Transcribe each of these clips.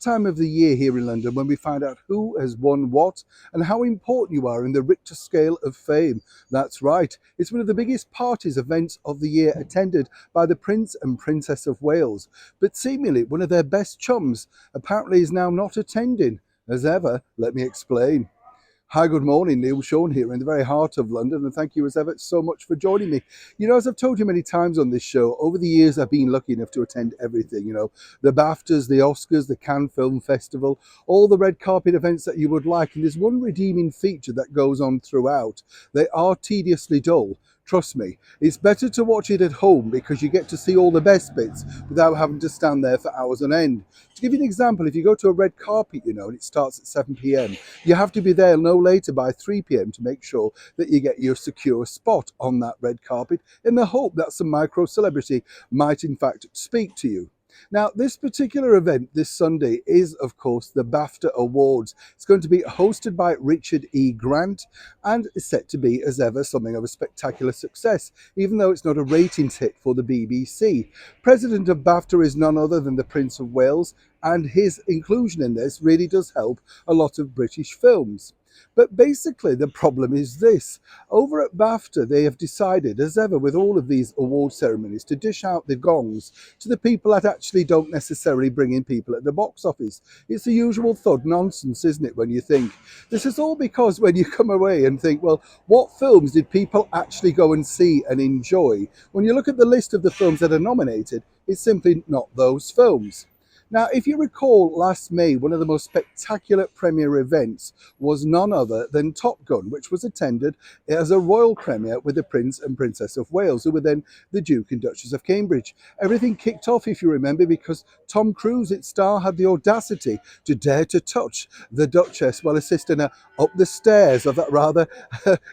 time of the year here in London when we find out who has won what and how important you are in the Richter scale of fame. That's right, it's one of the biggest parties events of the year attended by the Prince and Princess of Wales. But seemingly one of their best chums apparently is now not attending. As ever, let me explain. Hi, good morning. Neil Sean here in the very heart of London, and thank you as ever so much for joining me. You know, as I've told you many times on this show, over the years I've been lucky enough to attend everything, the BAFTAs, the Oscars, the Cannes Film Festival, all the red carpet events that you would like. And there's one redeeming feature that goes on throughout. They are tediously dull. Trust me, it's better to watch it at home because you get to see all the best bits without having to stand there for hours on end. To give you an example, if you go to a red carpet, and it starts at 7 p.m, you have to be there no later by 3 p.m. to make sure that you get your secure spot on that red carpet in the hope that some micro celebrity might in fact speak to you. Now, this particular event this Sunday is, of course, the BAFTA Awards. It's going to be hosted by Richard E. Grant and is set to be, as ever, something of a spectacular success, even though it's not a ratings hit for the BBC. President of BAFTA is none other than the Prince of Wales, and his inclusion in this really does help a lot of British films. But basically, the problem is this. Over at BAFTA, they have decided, as ever with all of these award ceremonies, to dish out the gongs to the people that actually don't necessarily bring in people at the box office. It's the usual thud nonsense, isn't it, when you think? This is all because when you come away and think, well, what films did people actually go and see and enjoy? When you look at the list of the films that are nominated, it's simply not those films. Now, if you recall last May, one of the most spectacular premiere events was none other than Top Gun, which was attended as a royal premiere with the Prince and Princess of Wales, who were then the Duke and Duchess of Cambridge. Everything kicked off, if you remember, because Tom Cruise, its star, had the audacity to dare to touch the Duchess while assisting her up the stairs of that rather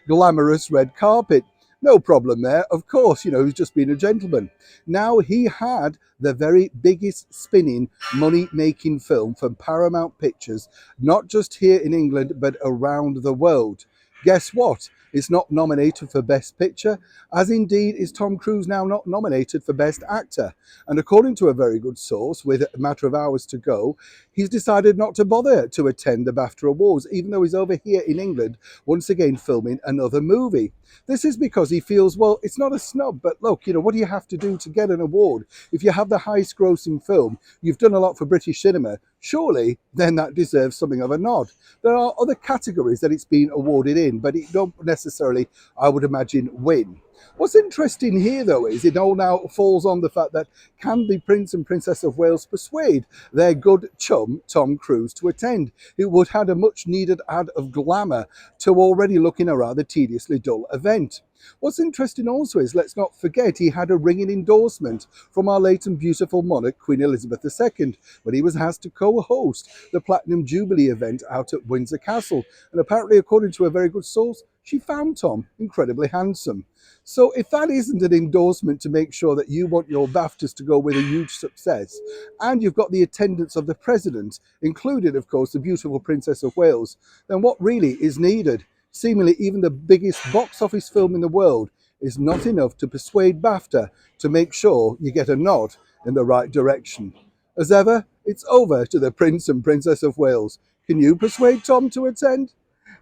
glamorous red carpet. No problem there, of course, he's just been a gentleman. Now, he had the very biggest spinning money-making film from Paramount Pictures, not just here in England, but around the world. Guess what? It's not nominated for Best Picture, as indeed is Tom Cruise now not nominated for Best Actor. And according to a very good source, with a matter of hours to go, he's decided not to bother to attend the BAFTA Awards, even though he's over here in England, once again filming another movie. This is because he feels, well, it's not a snub, but look, what do you have to do to get an award? If you have the highest grossing film, you've done a lot for British cinema, surely then that deserves something of a nod. There are other categories that it's been awarded in, but it don't necessarily, I would imagine, win. What's interesting here, though, is it all now falls on the fact that can the Prince and Princess of Wales persuade their good chum, Tom Cruise, to attend? It would add a much-needed add of glamour to already looking a rather tediously dull event. What's interesting also is, let's not forget, he had a ringing endorsement from our late and beautiful monarch, Queen Elizabeth II, when he was asked to co-host the Platinum Jubilee event out at Windsor Castle. And apparently, according to a very good source, she found Tom incredibly handsome. So if that isn't an endorsement to make sure that you want your BAFTAs to go with a huge success, and you've got the attendance of the president, including, of course, the beautiful Princess of Wales, then what really is needed? Seemingly even the biggest box office film in the world is not enough to persuade BAFTA to make sure you get a nod in the right direction. As ever, it's over to the Prince and Princess of Wales. Can you persuade Tom to attend?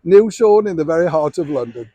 Neil Sean in the very heart of London.